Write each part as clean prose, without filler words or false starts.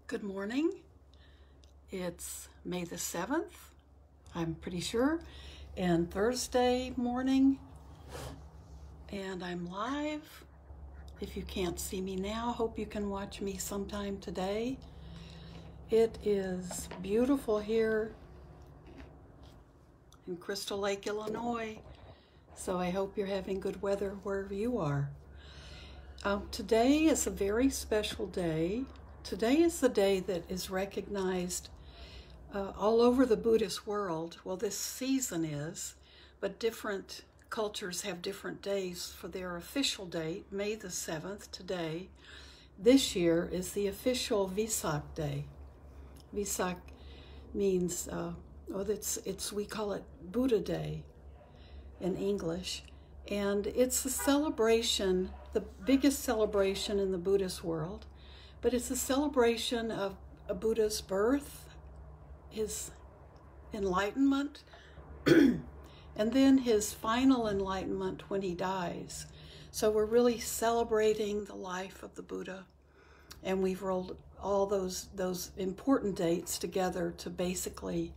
Good morning. It's May the 7th, I'm pretty sure, and Thursday morning, and I'm live. If you can't see me now, hope you can watch me sometime today. It is beautiful here in Crystal Lake, Illinois, so I hope you're having good weather wherever you are. Today is a very special day. Today is the day that is recognized all over the Buddhist world. Well, this season is, but different cultures have different days for their official date. May the 7th, today, this year is the official Vesak day. Vesak means, we call it Buddha Day in English. And it's a celebration, the biggest celebration in the Buddhist world. But it's a celebration of a Buddha's birth, his enlightenment, and then his final enlightenment when he dies. So we're really celebrating the life of the Buddha, and we've rolled all those important dates together to basically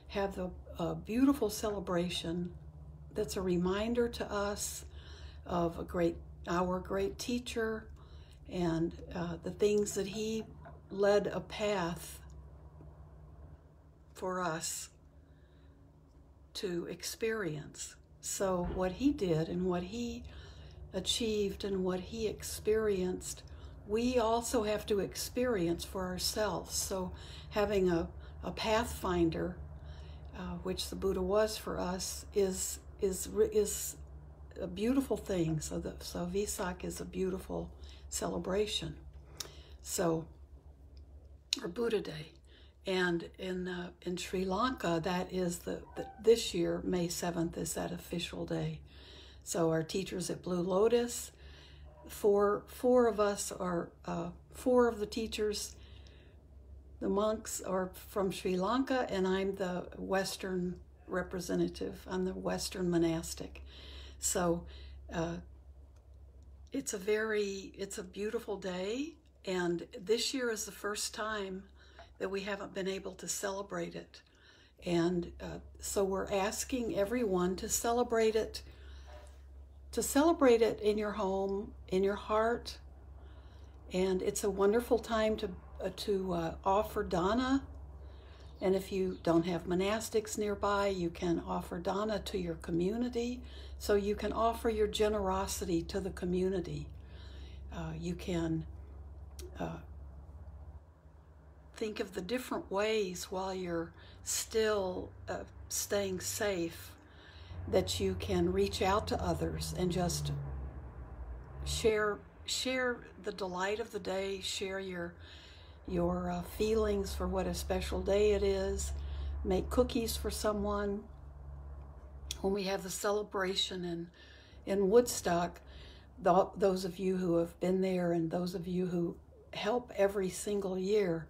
have a beautiful celebration that's a reminder to us of our great teacher, and the things that he led a path for us to experience. So what he did and what he achieved and what he experienced, we also have to experience for ourselves. So having a pathfinder, which the Buddha was for us, is a beautiful thing. So Vesak is a beautiful celebration. So, or Buddha Day, and in Sri Lanka, that is this year May 7th is that official day. So our teachers at Blue Lotus, four of us are four of the teachers. The monks are from Sri Lanka, and I'm the Western representative. I'm the Western monastic. So. It's a beautiful day, and this year is the first time that we haven't been able to celebrate it. And so we're asking everyone to celebrate it in your home, in your heart. And it's a wonderful time to offer dana. And if you don't have monastics nearby, you can offer dana to your community. So you can offer your generosity to the community. You can think of the different ways while you're still staying safe that you can reach out to others and just share the delight of the day, share your feelings for what a special day it is, make cookies for someone. When we have the celebration in Woodstock, those of you who have been there and those of you who help every single year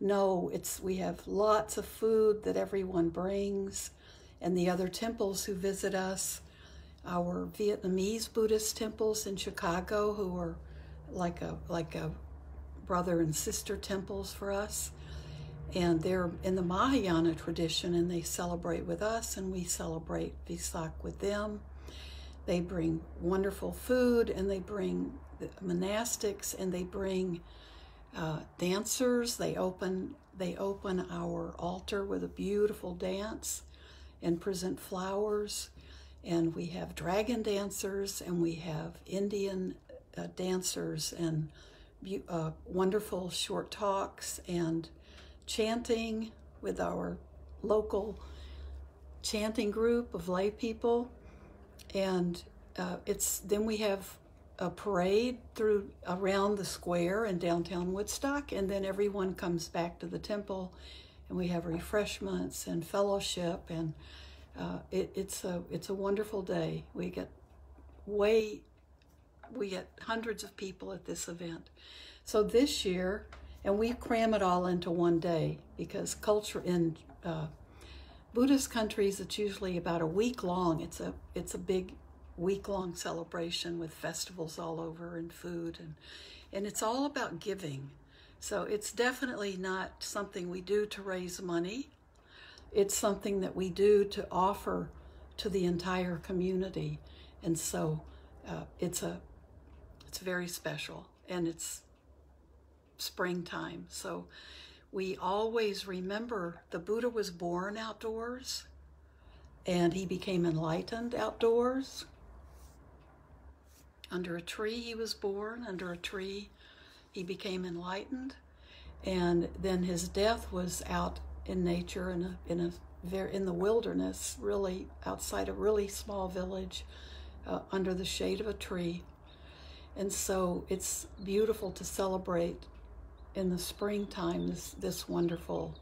know we have lots of food that everyone brings, and the other temples who visit us, our Vietnamese Buddhist temples in Chicago, who are like a brother and sister temples for us. And they're in the Mahayana tradition, and they celebrate with us, and we celebrate Vesak with them. They bring wonderful food, and they bring monastics, and they bring dancers. They open our altar with a beautiful dance and present flowers. And we have dragon dancers, and we have Indian dancers, and wonderful short talks, and chanting with our local chanting group of lay people. And then we have a parade around the square in downtown Woodstock, and then everyone comes back to the temple, and we have refreshments and fellowship, and it's a wonderful day. We get hundreds of people at this event. So this year, and we cram it all into one day, because culture in Buddhist countries, it's usually about a week long. It's a big week-long celebration with festivals all over and food, and it's all about giving. So it's definitely not something we do to raise money. It's something that we do to offer to the entire community. And so it's very special, and it's springtime. So we always remember the Buddha was born outdoors, and he became enlightened outdoors. Under a tree he was born, under a tree he became enlightened, and then his death was out in nature in the wilderness, really outside a really small village, under the shade of a tree. And so it's beautiful to celebrate in the springtime this wonderful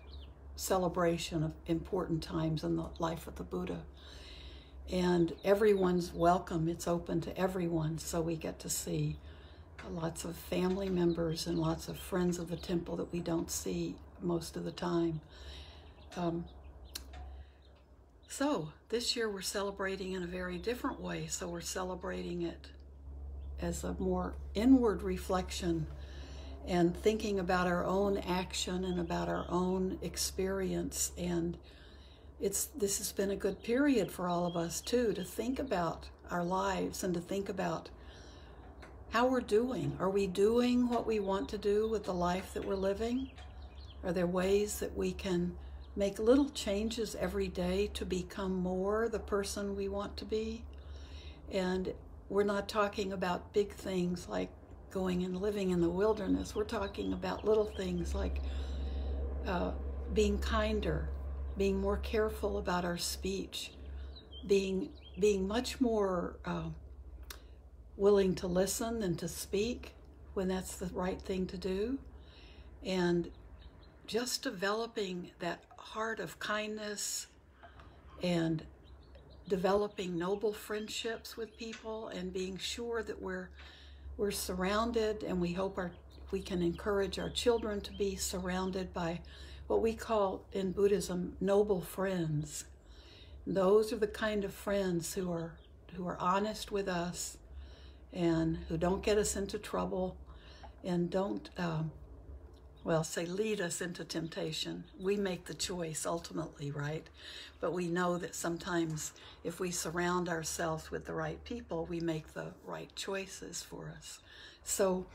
celebration of important times in the life of the Buddha. And everyone's welcome. It's open to everyone, so we get to see lots of family members and lots of friends of the temple that we don't see most of the time. So this year we're celebrating in a very different way. So we're celebrating it as a more inward reflection and thinking about our own action and about our own experience. And this has been a good period for all of us too, to think about our lives and to think about how we're doing. Are we doing what we want to do with the life that we're living? Are there ways that we can make little changes every day to become more the person we want to be? And we're not talking about big things like going and living in the wilderness. We're talking about little things like being kinder, being more careful about our speech, being much more willing to listen than to speak when that's the right thing to do, and just developing that heart of kindness and developing noble friendships with people, and being sure that we're surrounded, and we hope we can encourage our children to be surrounded by what we call in Buddhism noble friends. Those are the kind of friends who are honest with us and who don't get us into trouble and don't lead us into temptation. We make the choice ultimately, right? But we know that sometimes if we surround ourselves with the right people, we make the right choices for us. So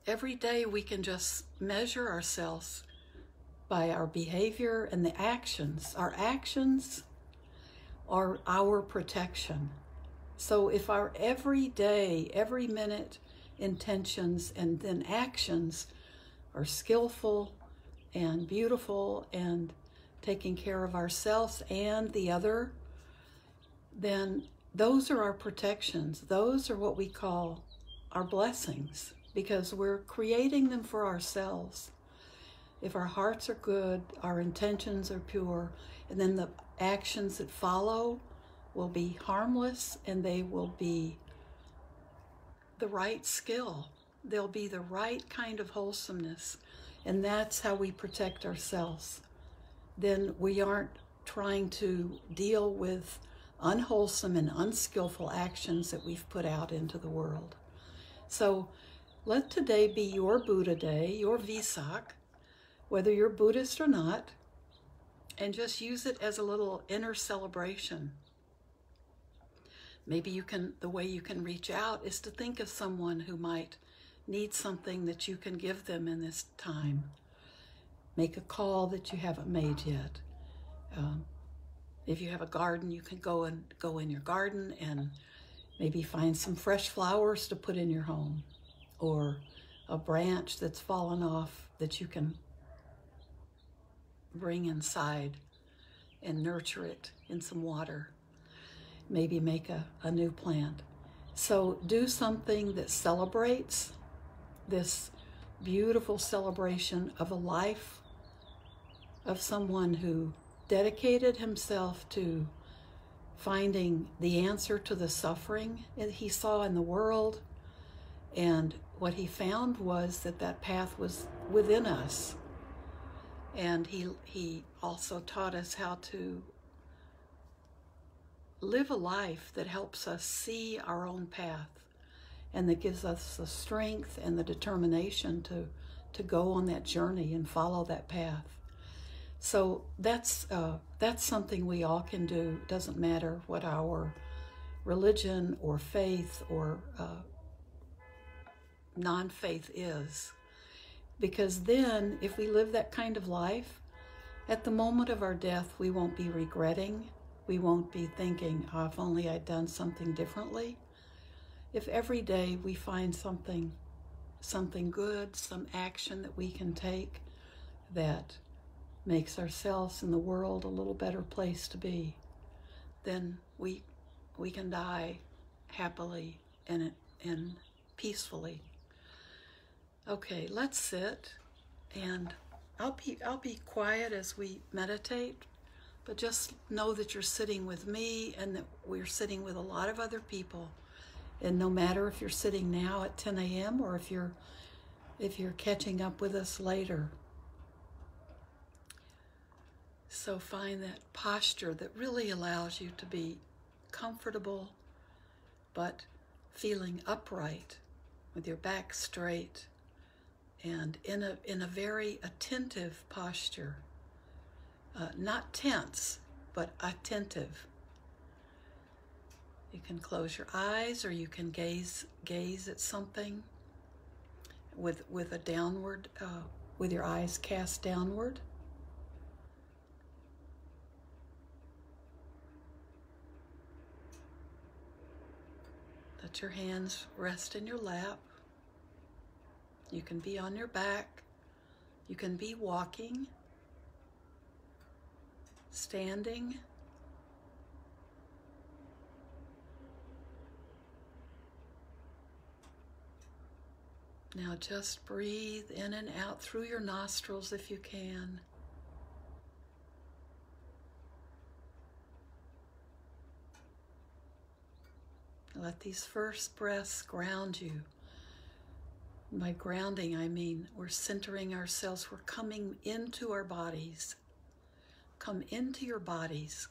every day we can just measure ourselves by our behavior and the actions. Our actions are our protection. So if our every day, every minute intentions and then actions are skillful and beautiful and taking care of ourselves and the other, then those are our protections. Those are what we call our blessings, because we're creating them for ourselves. If our hearts are good, our intentions are pure, and then the actions that follow will be harmless, and they will be the right skill. They'll be the right kind of wholesomeness, and that's how we protect ourselves. Then we aren't trying to deal with unwholesome and unskillful actions that we've put out into the world. So let today be your Buddha day, your Vesak, whether you're Buddhist or not, and just use it as a little inner celebration. Maybe the way you can reach out is to think of someone who might need something that you can give them in this time. Make a call that you haven't made yet. If you have a garden, you can go in your garden and maybe find some fresh flowers to put in your home, or a branch that's fallen off that you can bring inside and nurture it in some water. Maybe make a new plant. So do something that celebrates this beautiful celebration of a life of someone who dedicated himself to finding the answer to the suffering that he saw in the world. And what he found was that path was within us. And he also taught us how to live a life that helps us see our own path and that gives us the strength and the determination to go on that journey and follow that path. So that's something we all can do. It doesn't matter what our religion or faith or non-faith is. Because then, if we live that kind of life, at the moment of our death, we won't be regretting. We won't be thinking, oh, if only I'd done something differently. If every day we find something good, some action that we can take that makes ourselves and the world a little better place to be, then we can die happily and peacefully. Okay, let's sit, and I'll be quiet as we meditate, but just know that you're sitting with me and that we're sitting with a lot of other people. And no matter if you're sitting now at 10 a.m. or if you're catching up with us later. So find that posture that really allows you to be comfortable, but feeling upright with your back straight and in a very attentive posture. Not tense, but attentive. You can close your eyes, or you can gaze at something with a downward, with your eyes cast downward. Let your hands rest in your lap. You can be on your back. You can be walking, standing. Now just breathe in and out through your nostrils if you can. Let these first breaths ground you. By grounding, I mean we're centering ourselves. We're coming into our bodies. Come into your bodies.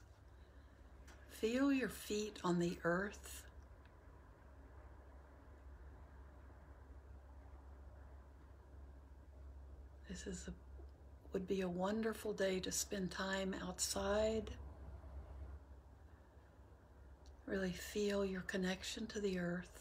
Feel your feet on the earth. This would be a wonderful day to spend time outside. Really feel your connection to the earth.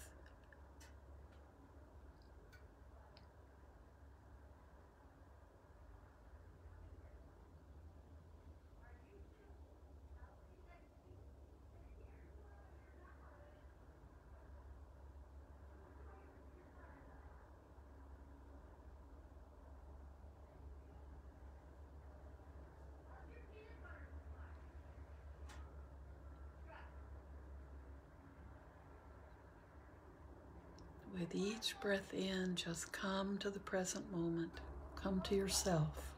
With each breath in, just come to the present moment. Come to yourself,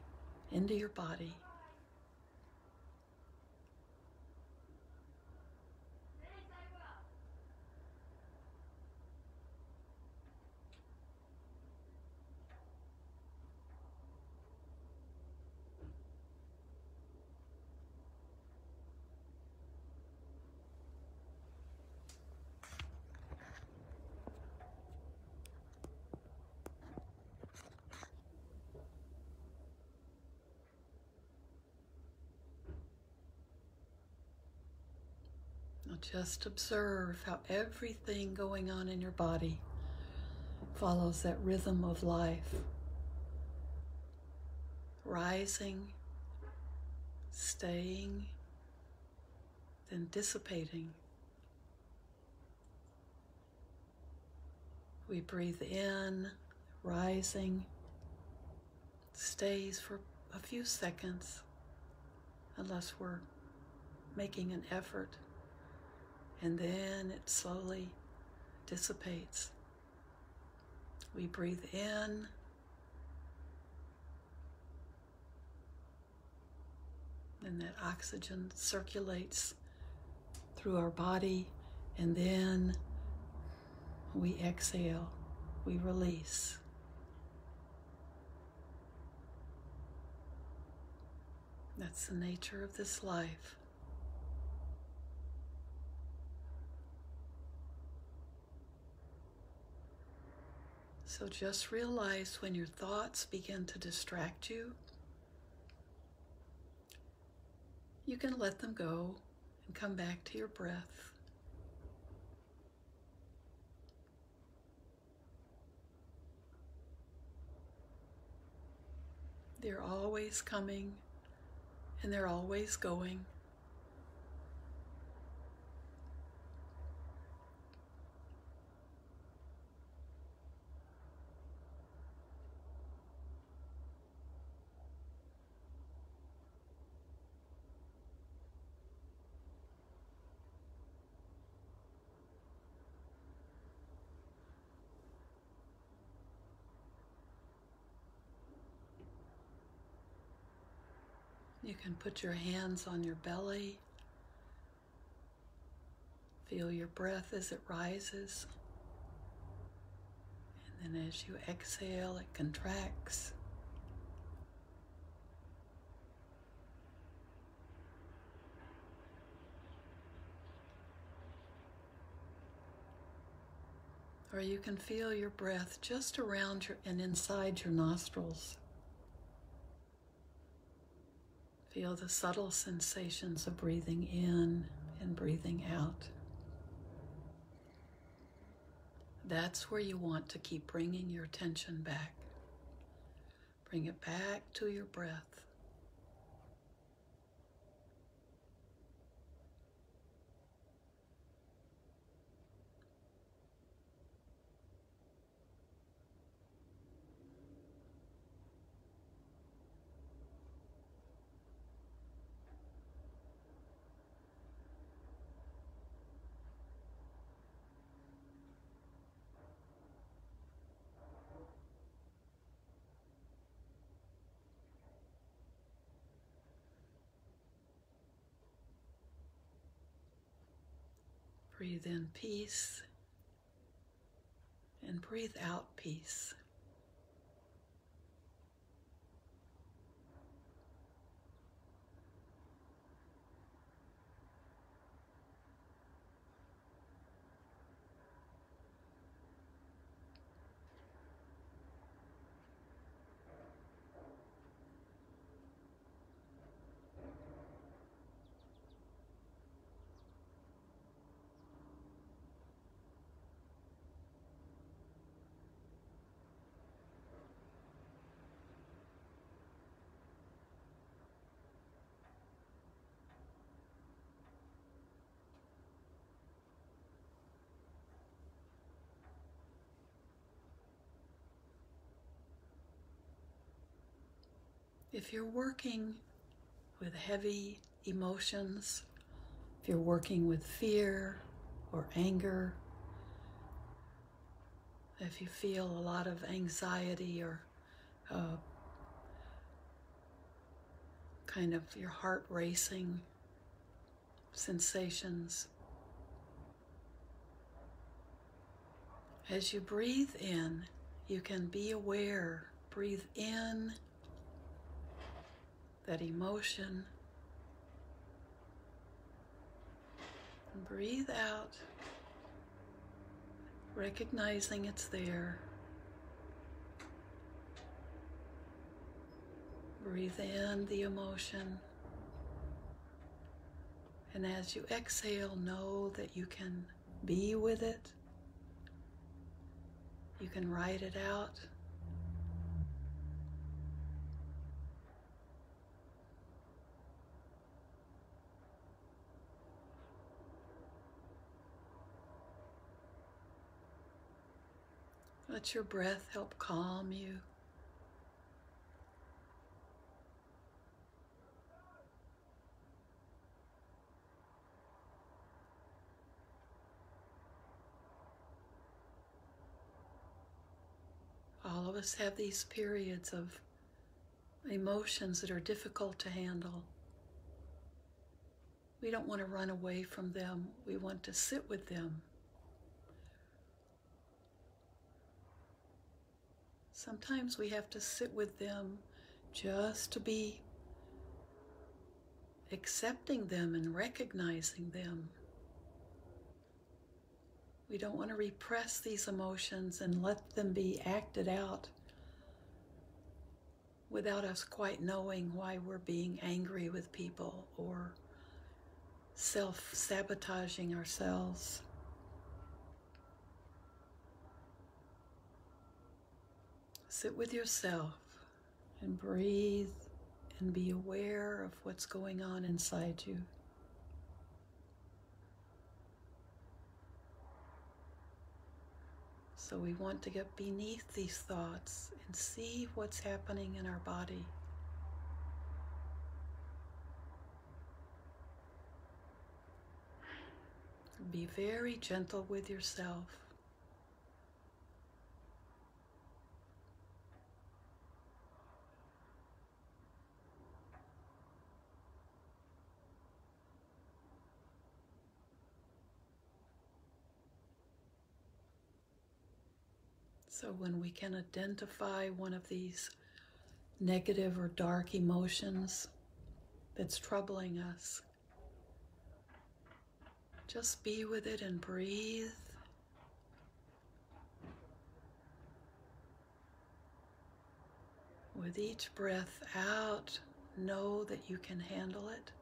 into your body. Just observe how everything going on in your body follows that rhythm of life. Rising, staying, then dissipating. We breathe in, rising, stays for a few seconds, unless we're making an effort. And then it slowly dissipates. We breathe in. And that oxygen circulates through our body. And then we exhale. We release. That's the nature of this life. So just realize when your thoughts begin to distract you, you can let them go and come back to your breath. They're always coming and they're always going. You can put your hands on your belly. Feel your breath as it rises. And then as you exhale, it contracts. Or you can feel your breath just around and inside your nostrils. Feel the subtle sensations of breathing in and breathing out. That's where you want to keep bringing your attention back. Bring it back to your breath. Breathe in peace and breathe out peace. If you're working with heavy emotions, if you're working with fear or anger, if you feel a lot of anxiety or kind of your heart racing sensations, as you breathe in, you can be aware. Breathe in that emotion, and breathe out, recognizing it's there. Breathe in the emotion, and as you exhale, know that you can be with it. You can write it out. Let your breath help calm you. All of us have these periods of emotions that are difficult to handle. We don't want to run away from them. We want to sit with them. Sometimes we have to sit with them just to be accepting them and recognizing them. We don't want to repress these emotions and let them be acted out without us quite knowing why we're being angry with people or self-sabotaging ourselves. Sit with yourself and breathe and be aware of what's going on inside you. So we want to get beneath these thoughts and see what's happening in our body. Be very gentle with yourself. So when we can identify one of these negative or dark emotions that's troubling us, just be with it and breathe. With each breath out, know that you can handle it.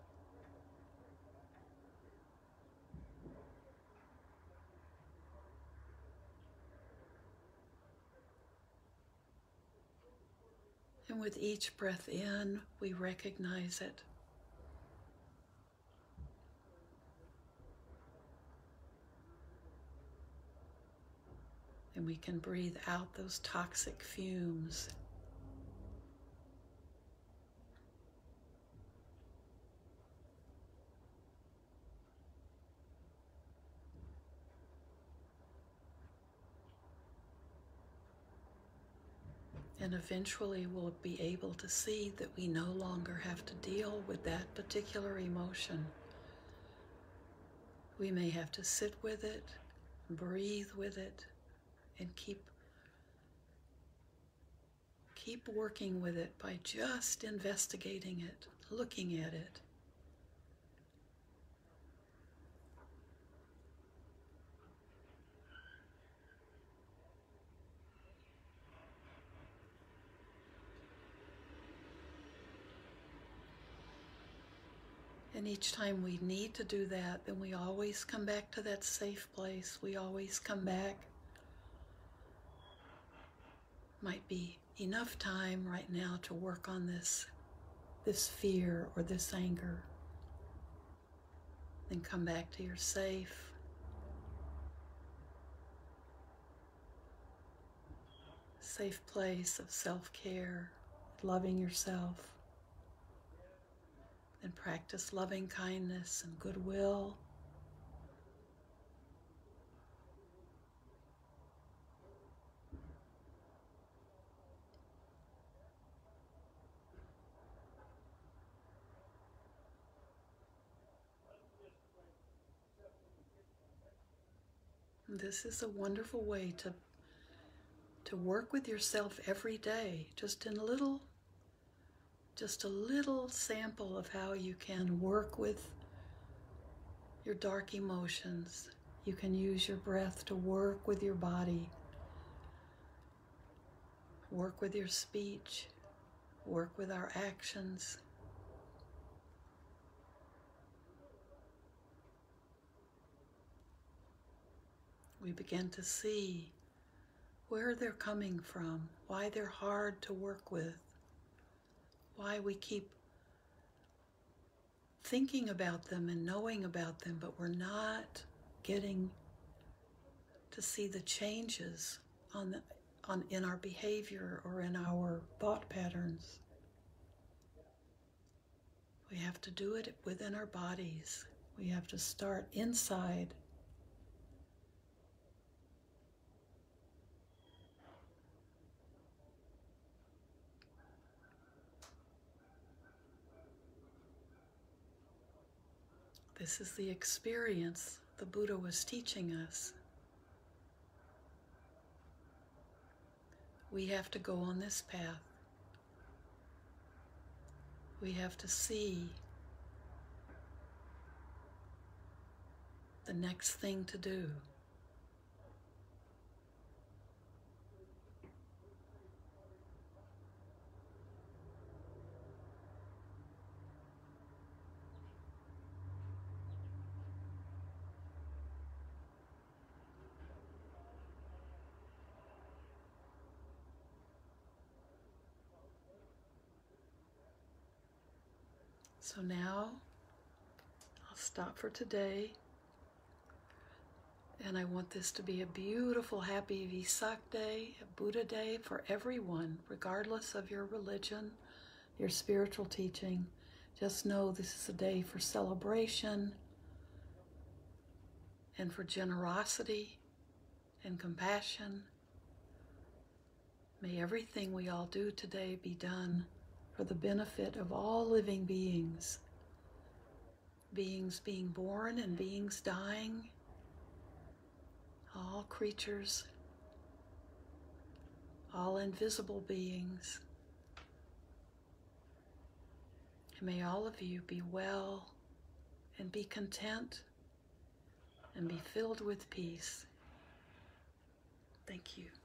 And with each breath in, we recognize it. And we can breathe out those toxic fumes. And eventually we'll be able to see that we no longer have to deal with that particular emotion. We may have to sit with it, breathe with it, and keep working with it by just investigating it, looking at it. And each time we need to do that, then we always come back to that safe place. We always come back. Might be enough time right now to work on this fear or this anger. Then come back to your safe place of self-care, loving yourself. And practice loving kindness and goodwill. This is a wonderful way to work with yourself every day, just a little sample of how you can work with your dark emotions. You can use your breath to work with your body, work with your speech, work with our actions. We begin to see where they're coming from, why they're hard to work with, why we keep thinking about them and knowing about them, but we're not getting to see the changes in our behavior or in our thought patterns. We have to do it within our bodies. We have to start inside. This is the experience the Buddha was teaching us. We have to go on this path. We have to see the next thing to do. So now I'll stop for today. And I want this to be a beautiful, happy Vesak day, a Buddha day for everyone, regardless of your religion, your spiritual teaching. Just know this is a day for celebration and for generosity and compassion. May everything we all do today be done for the benefit of all living beings. Beings being born and beings dying. All creatures, all invisible beings. And may all of you be well and be content and be filled with peace. Thank you.